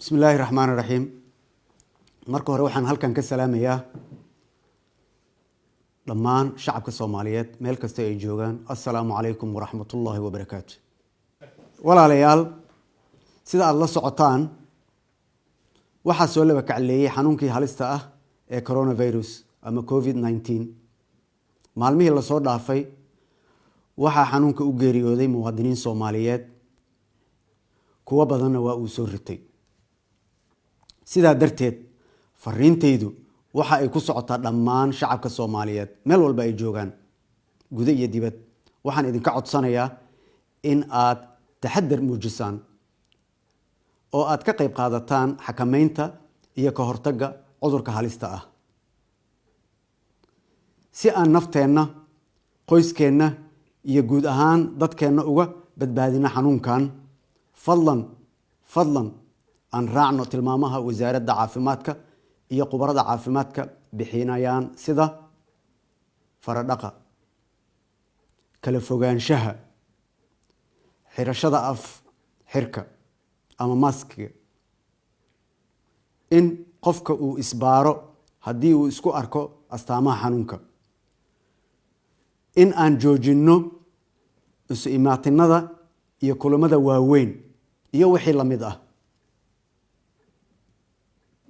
بسم الله الرحمن الرحيم. marka hore waxaan halkan ka salaamayaa dhammaan shacabka Soomaaliyeed meel kasta ay joogaan. Assalaamu alaykum wa rahmatullahi wa barakaatuh. Walaalayaal, sida aad la socotaan waxa soo laba kacleeyay xanuunkii halista ah ee coronavirus ama COVID-19. Maalmihii la soo dhaafay waxa xanuunka u geeriyooday muwaadiniin Soomaaliyeed, kuwa badanna waa uu soo ritay. sidaa darteed fariintaydu waxa ay ku socotaa dhammaan shacabka Soomaaliyeed meel walba ay joogaan, guud iyo dibad. waxaan idinka codsanayaa in aad taxaddar muujisaan oo aad ka qayb qaadataan xakameynta iyo ka hortagga cudurka halista ah, si aan nafteenna, qoyskeena iyo guud ahaan dadkeena uga badbaadino xanuunkan. fadlan aan raacno tilmaamaha wasaaradda caafimaadka iyo khubarada caafimaadka bixinayaan, sida faradhaqa, kala fogaanshaha, xirashada af xirka ama maskiga, in qofka uu isbaaro haddii uu isku arko astaamaha xanuunka, in aan joojinno isu imaatinada iyo kulamada waaweyn iyo wixii la mid ah.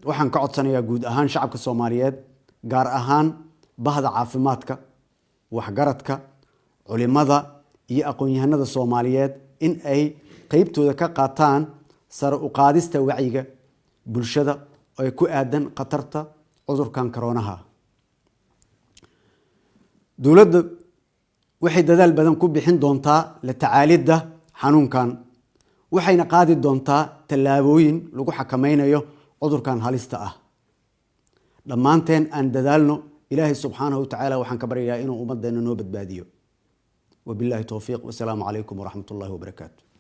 waxaan ka codsanayaa guud ahaan shacabka Soomaaliyeed, gaar ahaan bahda caafimaadka, waxgaradka, culimada iyo aqoon-yahanada Soomaaliyeed in ay qaybtooda ka qaataan sare u qaadista wacyiga bulshada oo ku aadan khatarta cudurkan koronaha. dowladda waxay dadaal badan ku bixin doontaa la tacaalidda xanuunkan, waxayna qaadi doontaa tallaabooyin lagu xakameynayo cudurkan halista ah. dhammaanteen aan dadaalno. ilaahay subxaanahu wa tacaala waxaan ka baryayaa inuu ummaddeena noo badbaadiyo. wabilaahi towfiiq. wasalaamu calaykum waraxmatullaahi wabarakaatu.